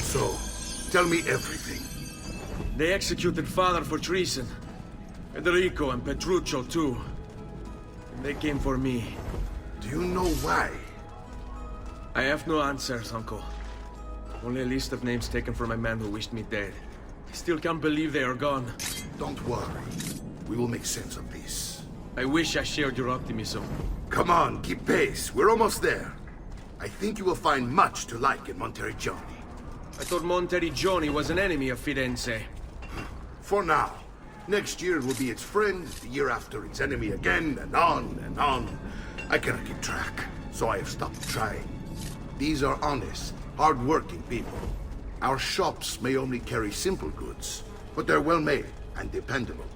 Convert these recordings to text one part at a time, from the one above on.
So, tell me everything. They executed father for treason. Federico and Petruccio too. And they came for me. Do you know why? I have no answers, uncle. Only a list of names taken from a man who wished me dead. I still can't believe they are gone. Don't worry. We will make sense of this. I wish I shared your optimism. Come on, keep pace. We're almost there. I think you will find much to like in Monteriggioni. I thought Monteriggioni was an enemy of Firenze. For now. Next year it will be its friend, the year after its enemy again, and on and on. I cannot keep track, so I have stopped trying. These are honest, hard-working people. Our shops may only carry simple goods, but they're well-made and dependable.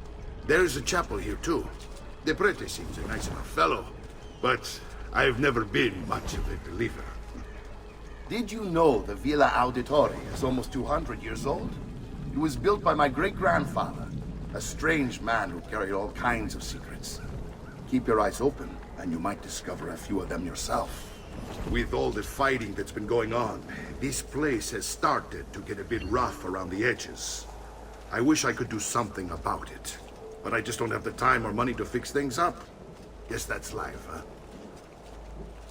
There's a chapel here too. The prete seems a nice enough fellow, but I've never been much of a believer. Did you know the Villa Auditore is almost 200 years old? It was built by my great-grandfather, a strange man who carried all kinds of secrets. Keep your eyes open, and you might discover a few of them yourself. With all the fighting that's been going on, this place has started to get a bit rough around the edges. I wish I could do something about it, but I just don't have the time or money to fix things up. Guess that's life, huh?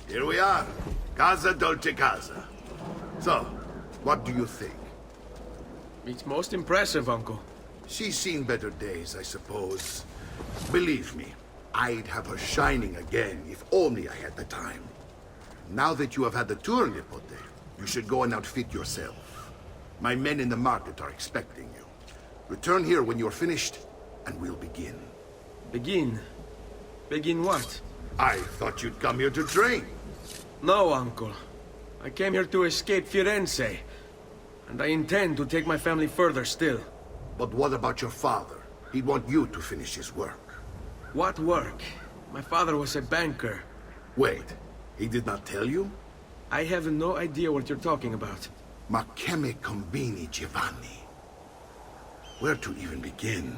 Here we are. Casa Dolce Casa. So, what do you think? It's most impressive, uncle. She's seen better days, I suppose. Believe me, I'd have her shining again if only I had the time. Now that you have had the tour, Nipote, you should go and outfit yourself. My men in the market are expecting you. Return here when you're finished, and we'll begin. Begin? Begin what? I thought you'd come here to train. No, uncle. I came here to escape Firenze. And I intend to take my family further still. But what about your father? He'd want you to finish his work. What work? My father was a banker. Wait, he did not tell you? I have no idea what you're talking about. Ma che me combini, Giovanni? Where to even begin?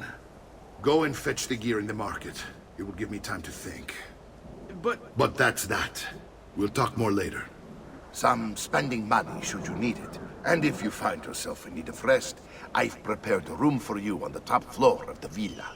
Go and fetch the gear in the market. It will give me time to think. But that's that. We'll talk more later. Some spending money should you need it. And if you find yourself in need of rest, I've prepared a room for you on the top floor of the villa.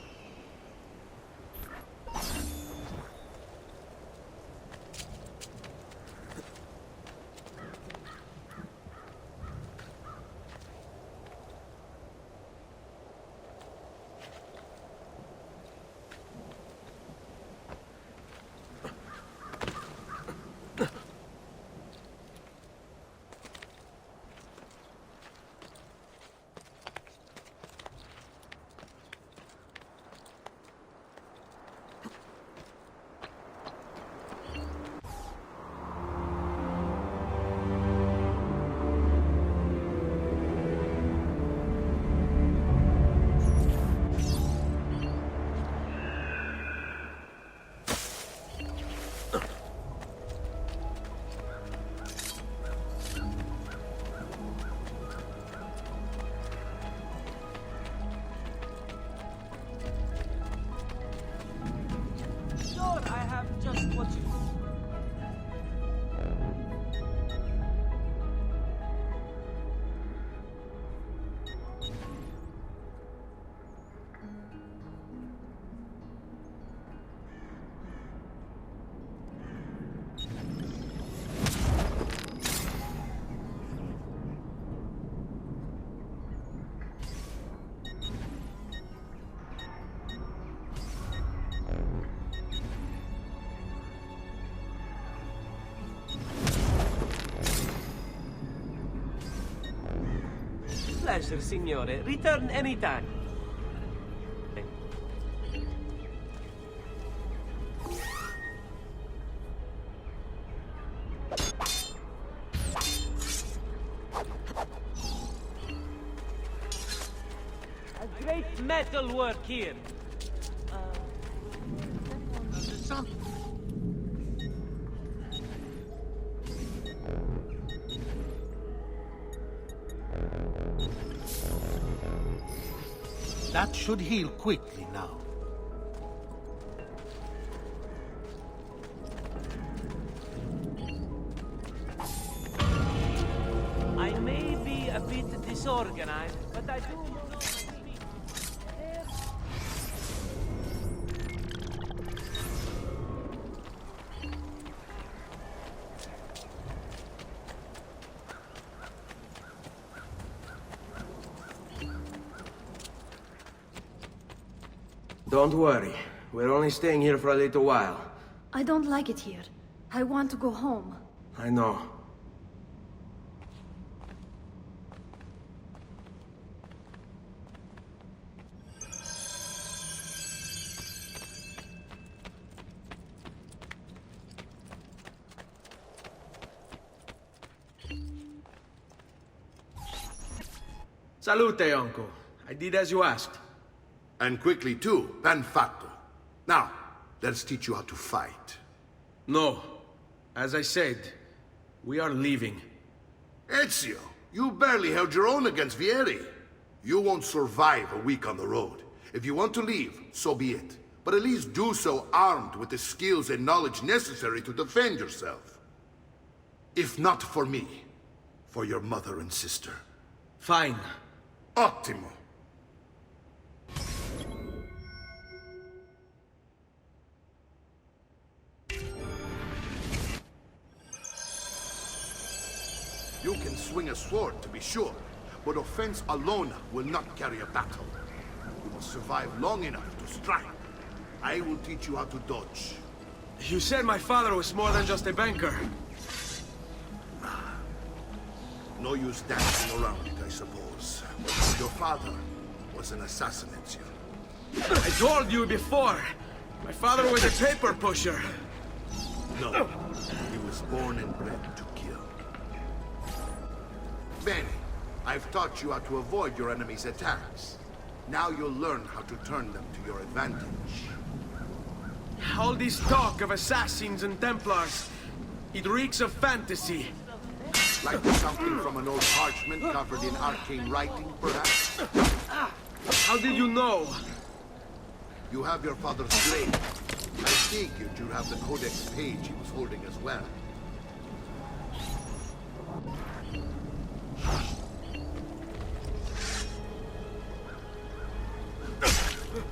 Pleasure, signore. Return anytime. A great metal work here. That should heal quickly now. I may be a bit disorganized, but I do know my feet. Don't worry. We're only staying here for a little while. I don't like it here. I want to go home. I know. Salute, uncle. I did as you asked. And quickly too, ben fatto. Now, let's teach you how to fight. No. As I said, we are leaving. Ezio, you barely held your own against Vieri. You won't survive a week on the road. If you want to leave, so be it. But at least do so armed with the skills and knowledge necessary to defend yourself. If not for me, for your mother and sister. Fine. Ottimo. You can swing a sword, to be sure, but offense alone will not carry a battle. You must survive long enough to strike. I will teach you how to dodge. You said my father was more than just a banker. No use dancing around it, I suppose. Your father was an assassin, Ezio. I told you before. My father was a paper pusher. No, he was born and bred to kill. Bene, I've taught you how to avoid your enemy's attacks. Now you'll learn how to turn them to your advantage. All this talk of assassins and Templars, it reeks of fantasy. Like something from an old parchment covered in arcane writing, perhaps? How did you know? You have your father's blade. I figured you'd have the codex page he was holding as well.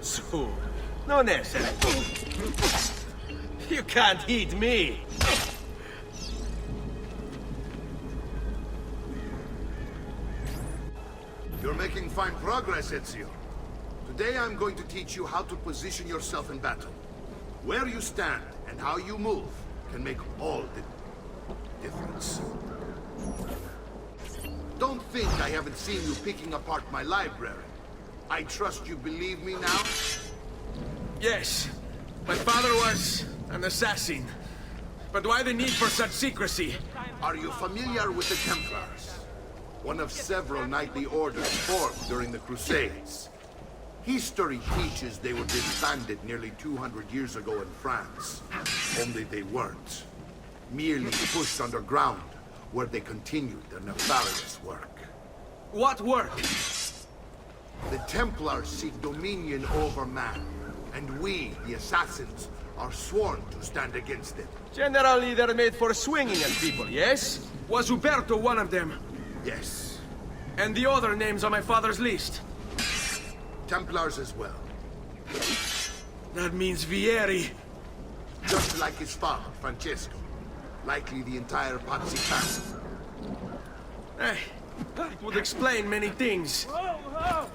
So, non essere. You can't hit me. You're making fine progress, Ezio. Today I'm going to teach you how to position yourself in battle. Where you stand and how you move can make all the difference. Don't think I haven't seen you picking apart my library. I trust you believe me now? Yes, my father was an assassin. But why the need for such secrecy? Are you familiar with the Templars? One of several knightly orders formed during the Crusades. History teaches they were disbanded nearly 200 years ago in France. Only they weren't. Merely pushed underground, where they continued their nefarious work. What work? The Templars seek dominion over man, and we, the assassins, are sworn to stand against it. Generally, they're made for swinging at people, yes? Was Uberto one of them? Yes, And the other names on my father's list? Templars as well. That means Vieri. Just like his father, Francesco. Likely the entire Pazzi family. Hey, it would explain many things. Whoa, whoa!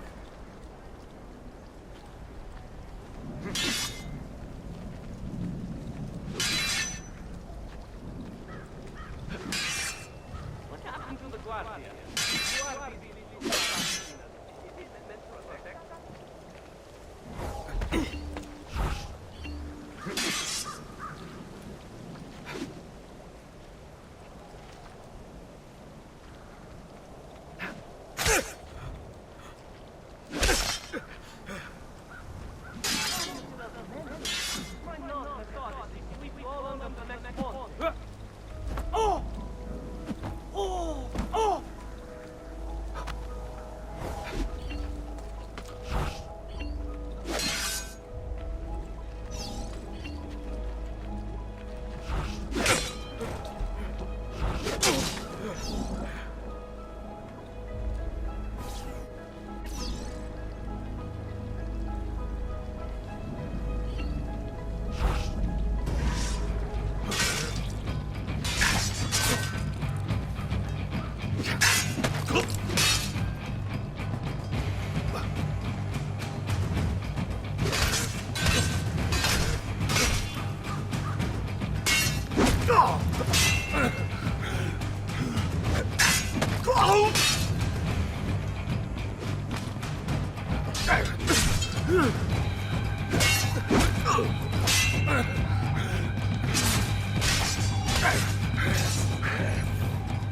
What happened to the Guardia?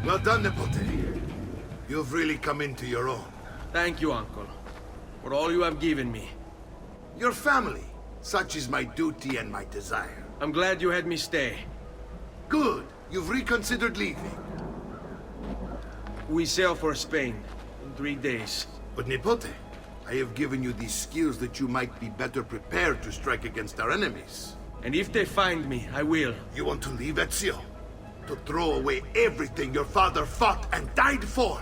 Well done, Nipote. You've really come into your own. Thank you, Uncle, for all you have given me. Your family. Such is my duty and my desire. I'm glad you had me stay. Good. You've reconsidered leaving. We sail for Spain in 3 days. But Nipote, I have given you these skills that you might be better prepared to strike against our enemies. And if they find me, I will. You want to leave Ezio? To throw away everything your father fought and died for?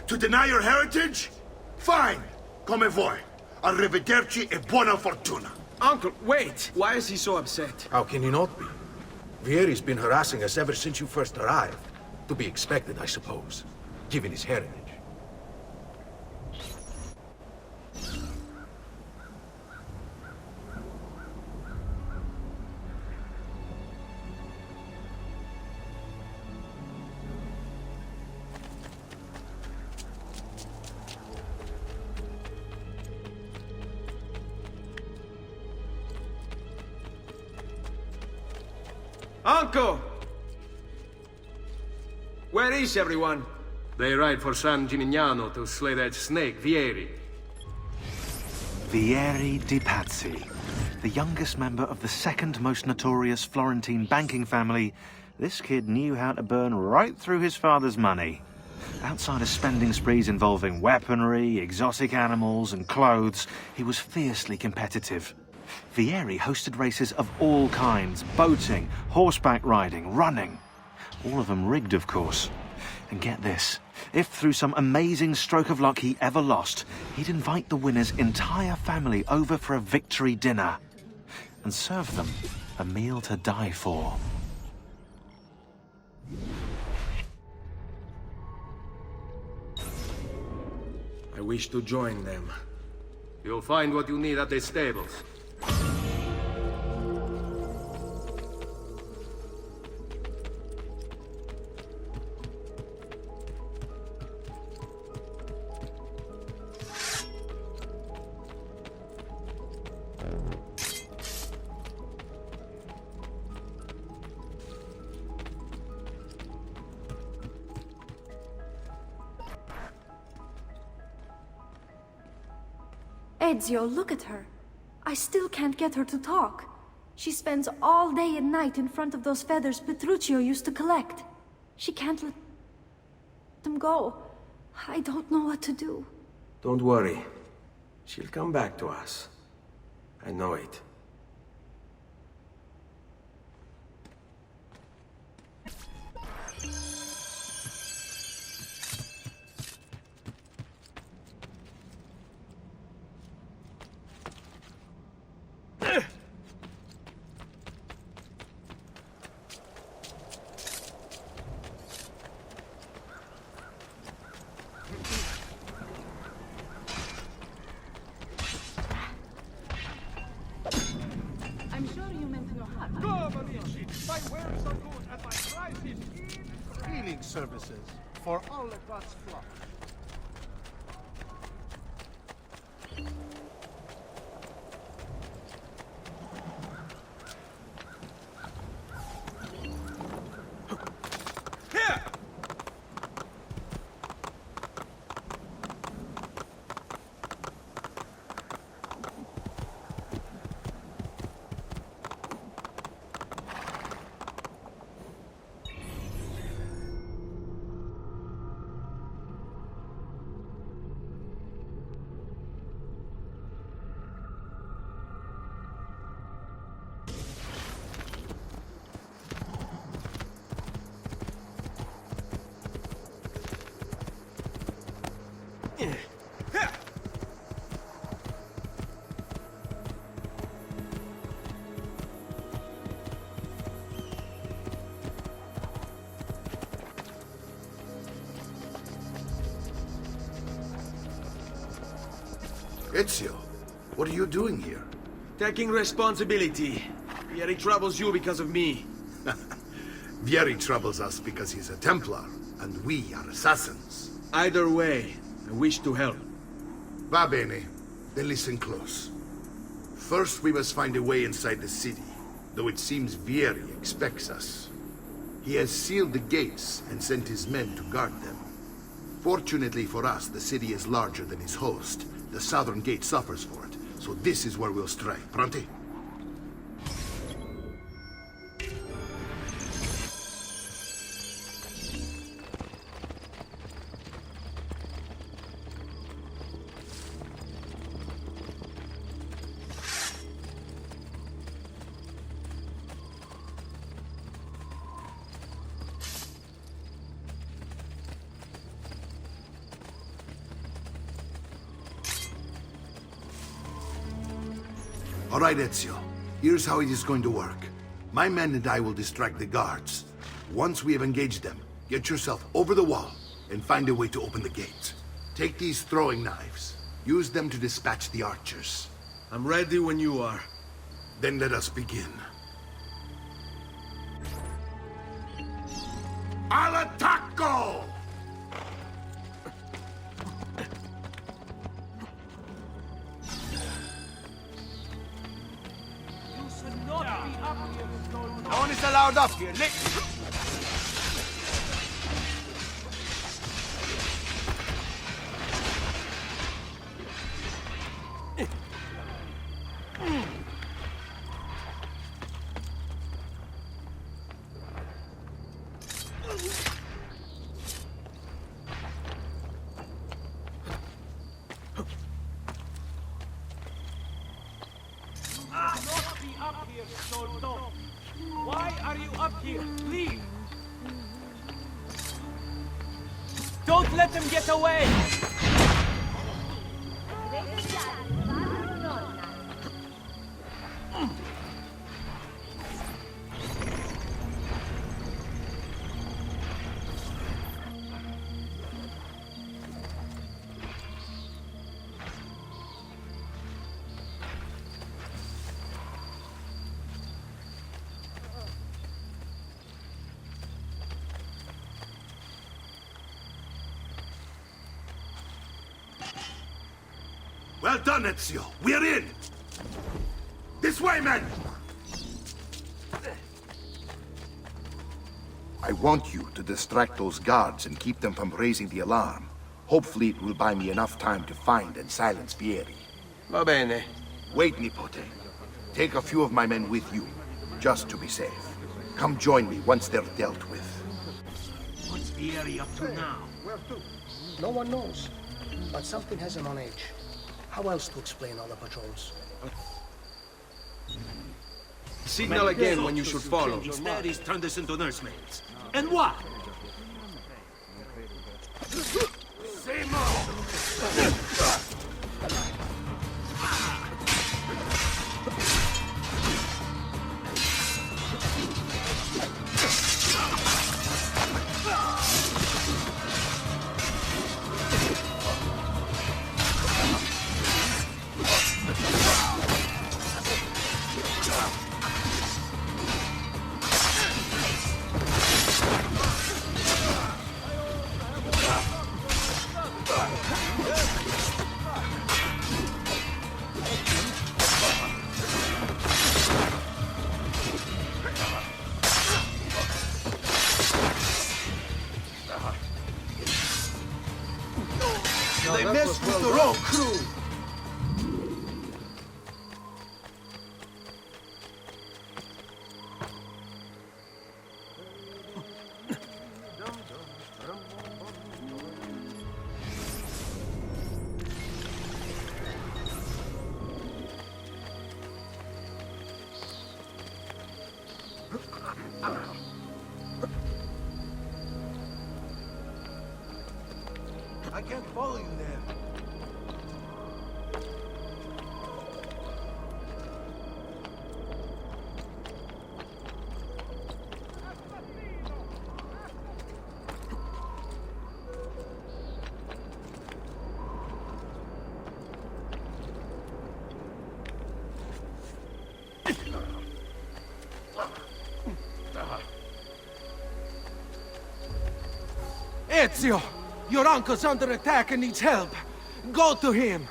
To deny your heritage? Fine. Come vuoi. Arrivederci e buona fortuna. Uncle, wait! Why is he so upset? How can he not be? Vieri's been harassing us ever since you first arrived. To be expected, I suppose, given his heritage. Uncle! Where is everyone? They ride for San Gimignano to slay that snake, Vieri. Vieri di Pazzi, the youngest member of the second most notorious Florentine banking family, this kid knew how to burn right through his father's money. Outside of spending sprees involving weaponry, exotic animals, and clothes, he was fiercely competitive. Vieri hosted races of all kinds, boating, horseback riding, running. All of them rigged, of course. And get this, if through some amazing stroke of luck he ever lost, he'd invite the winner's entire family over for a victory dinner and serve them a meal to die for. I wish to join them. You'll find what you need at the stables. Ezio, look at her. I still can't get her to talk. She spends all day and night in front of those feathers Petruchio used to collect. She can't let them go. I don't know what to do. Don't worry. She'll come back to us. I know it. I'm sure you meant no harm. Come, amici! My wares are good and my price is healing services for all of God's flock. Ezio, what are you doing here? Taking responsibility. Vieri troubles you because of me. Vieri troubles us because he's a Templar, and we are assassins. Either way, I wish to help. Va bene. Then listen close. First, we must find a way inside the city, though it seems Vieri expects us. He has sealed the gates and sent his men to guard them. Fortunately for us, the city is larger than his host. The southern gate suffers for it, so this is where we'll strike. Pronti? All right, Ezio. Here's how it is going to work. My men and I will distract the guards. Once we have engaged them, get yourself over the wall and find a way to open the gate. Take these throwing knives. Use them to dispatch the archers. I'm ready when you are. Then let us begin. Al attacco! No one is allowed up here. Why are you up here? Leave! Don't let them get away! Well done, Ezio. We're in! This way, men! I want you to distract those guards and keep them from raising the alarm. Hopefully it will buy me enough time to find and silence Vieri. Va bene. Wait, Nipote. Take a few of my men with you, just to be safe. Come join me once they're dealt with. What's Vieri up to now? Where to? No one knows, but something has him on edge. How else to explain all the patrols? Signal again when you should follow. Instead, he's turned us into nursemaids. And what? They messed with the wrong crew. I can't follow you there. Ezio! Your uncle's under attack and needs help. Go to him!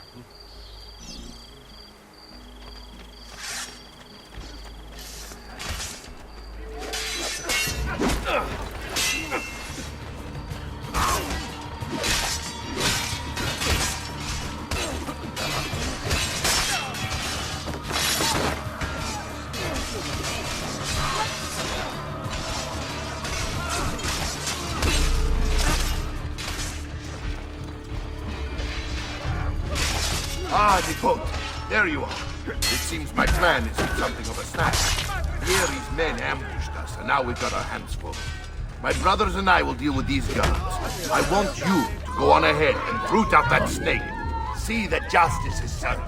Ah, the boat. There you are. It seems my plan is something of a snap. Vieri's men ambushed us, and now we've got our hands full. My brothers and I will deal with these guards. I want you to go on ahead and root out that snake. See that justice is served.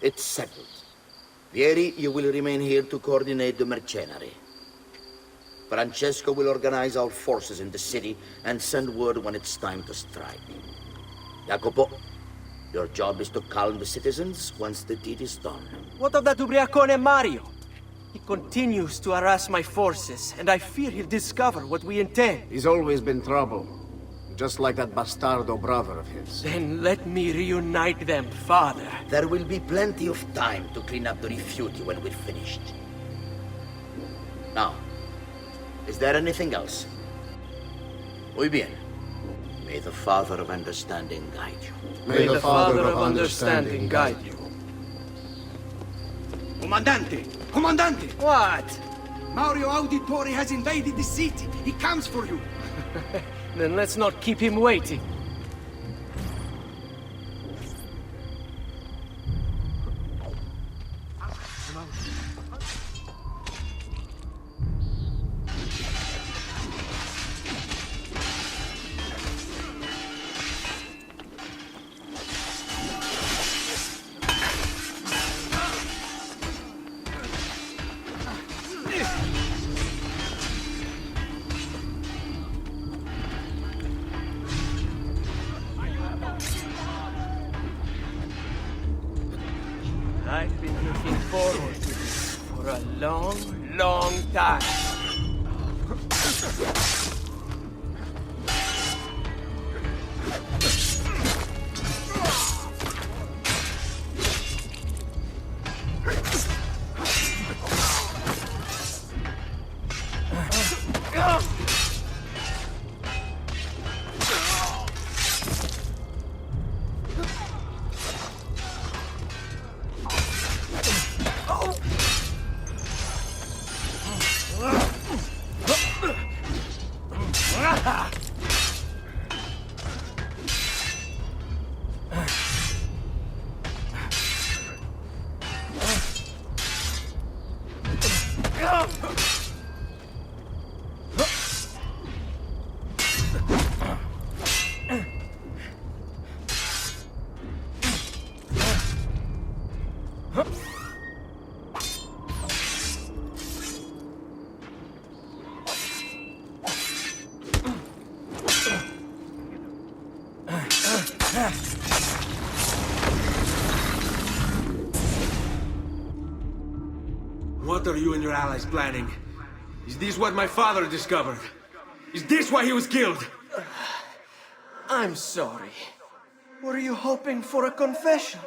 It's settled. Vieri, you will remain here to coordinate the mercenary. Francesco will organize our forces in the city and send word when it's time to strike. Jacopo, your job is to calm the citizens once the deed is done. What of that Ubriacone Mario? He continues to harass my forces, and I fear he'll discover what we intend. He's always been trouble. Just like that bastardo brother of his. Then let me reunite them, father. There will be plenty of time to clean up the refuge when we're finished. Now, is there anything else? Muy bien. May the Father of Understanding guide you. May the Father of Understanding guide you. Comandante! Comandante! What? Mario Auditore has invaded the city. He comes for you. Then let's not keep him waiting. I've been looking forward to this for a long, long time. What are you and your allies planning? Is this what my father discovered? Is this why he was killed? I'm sorry. Were you hoping for a confession?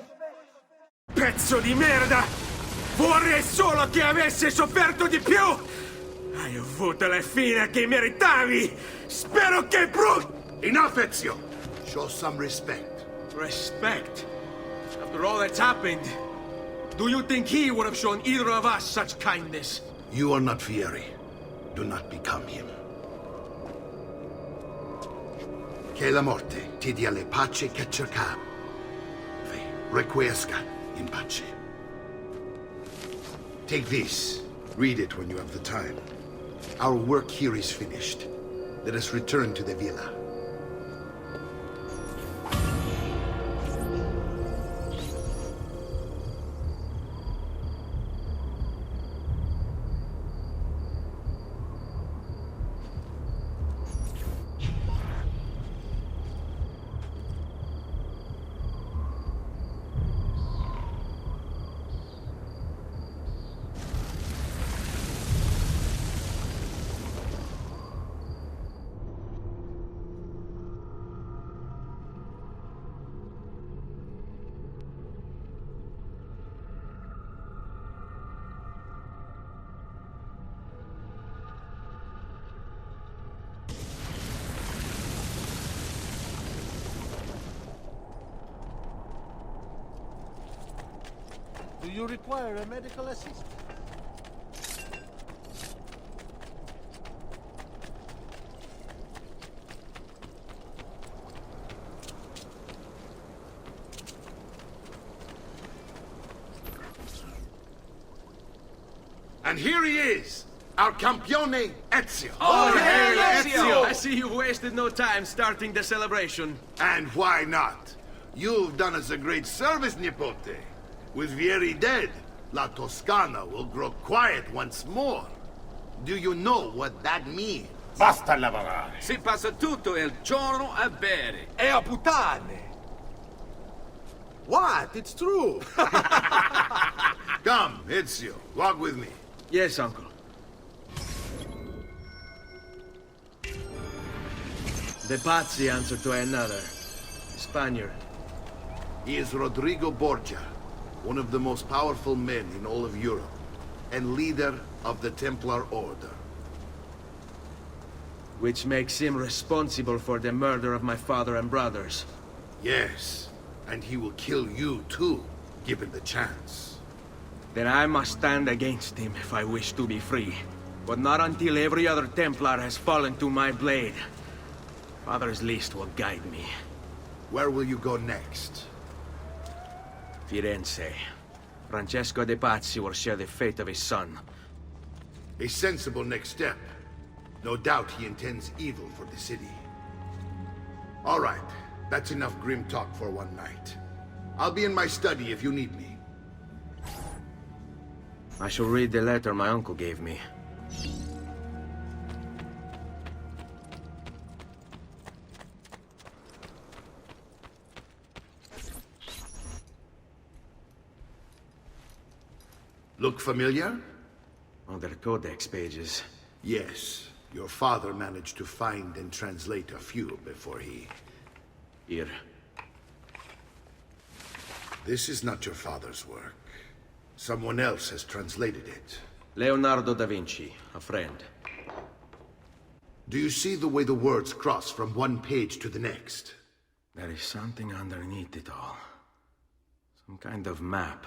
Pezzo di merda! Vorrei solo che avessi sofferto di più! Hai avuto la fine che meritavi! Spero che Enough, Ezio! Show some respect. Respect? After all that's happened, do you think he would have shown either of us such kindness? You are not Vieri. Do not become him. Che la morte ti dia le pace che cercavo. Requiesca in pace. Take this. Read it when you have the time. Our work here is finished. Let us return to the villa. Do you require a medical assistant? And here he is, our campione Ezio. Oh, hail Ezio! I see you've wasted no time starting the celebration. And why not? You've done us a great service, Nipote. With Vieri dead, La Toscana will grow quiet once more. Do you know what that means? Basta lavorare. Si passa tutto il giorno a bere. E a puttane. What? It's true. Come, Ezio, walk with me. Yes, uncle. The Pazzi answer to another. Spaniard. He is Rodrigo Borgia, one of the most powerful men in all of Europe, and leader of the Templar Order. Which makes him responsible for the murder of my father and brothers. Yes, and he will kill you too, given the chance. Then I must stand against him if I wish to be free. But not until every other Templar has fallen to my blade. Father's list will guide me. Where will you go next? Firenze. Francesco de Pazzi will share the fate of his son. A sensible next step. No doubt he intends evil for the city. All right, that's enough grim talk for one night. I'll be in my study if you need me. I shall read the letter my uncle gave me. Look familiar? Other codex pages. Yes. Your father managed to find and translate a few before he... Here. This is not your father's work. Someone else has translated it. Leonardo da Vinci, a friend. Do you see the way the words cross from one page to the next? There is something underneath it all. Some kind of map.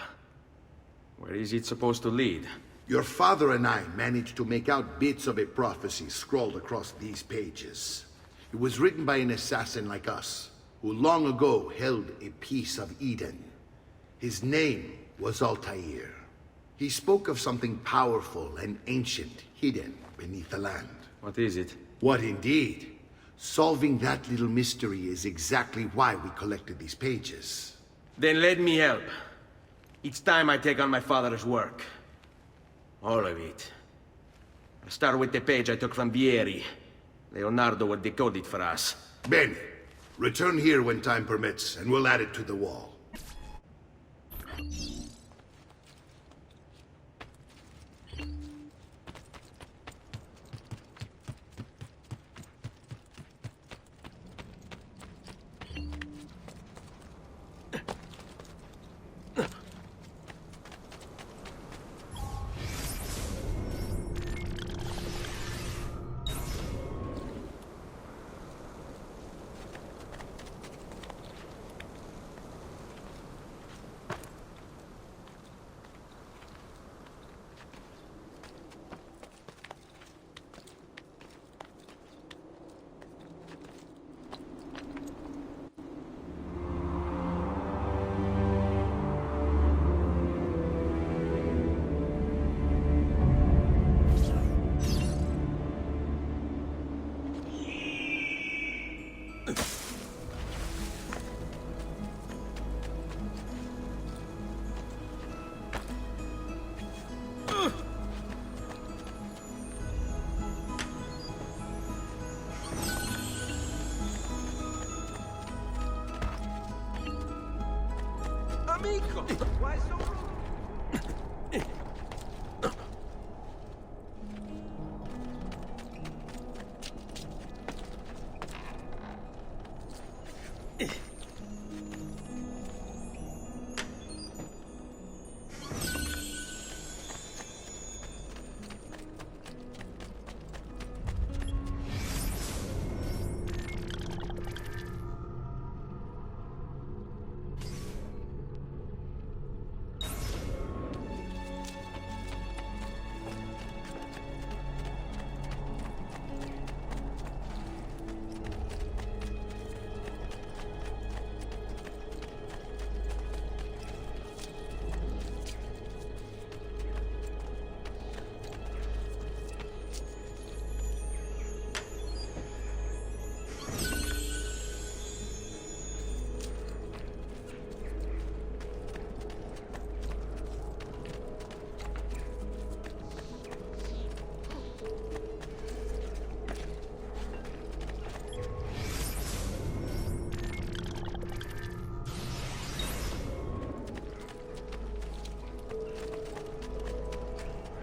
Where is it supposed to lead? Your father and I managed to make out bits of a prophecy scrawled across these pages. It was written by an assassin like us, who long ago held a piece of Eden. His name was Altair. He spoke of something powerful and ancient hidden beneath the land. What is it? What indeed? Solving that little mystery is exactly why we collected these pages. Then let me help. It's time I take on my father's work. All of it. I'll start with the page I took from Vieri. Leonardo will decode it for us. Bene. Return here when time permits, and we'll add it to the wall. amico! Why so rude?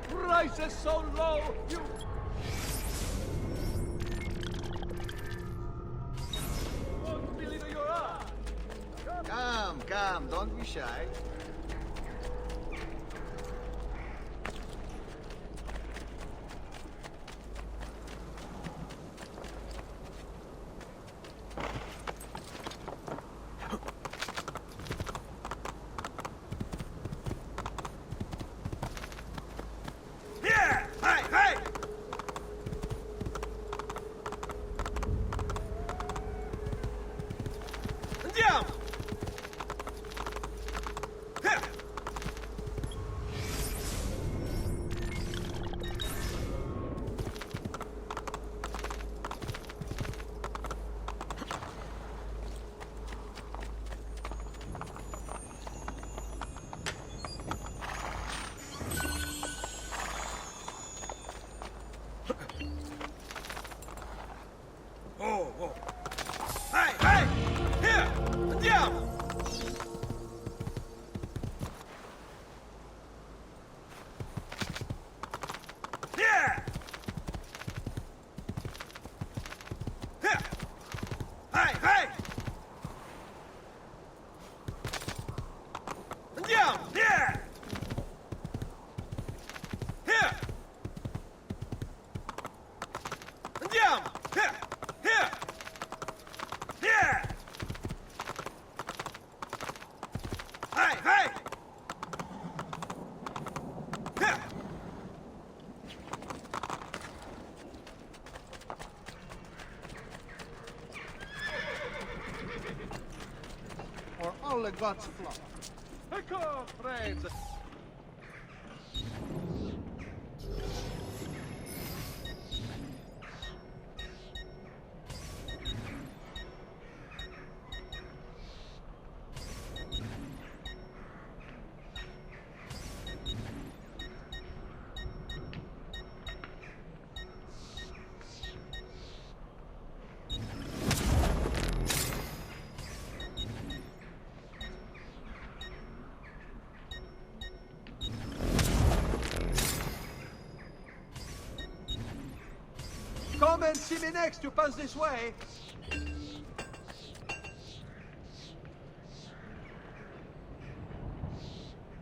Prices so low, you... won't believe your eyes. Come, don't be shy. For all the gods' flock. Ecco, friends! Come and see me next, you pass this way.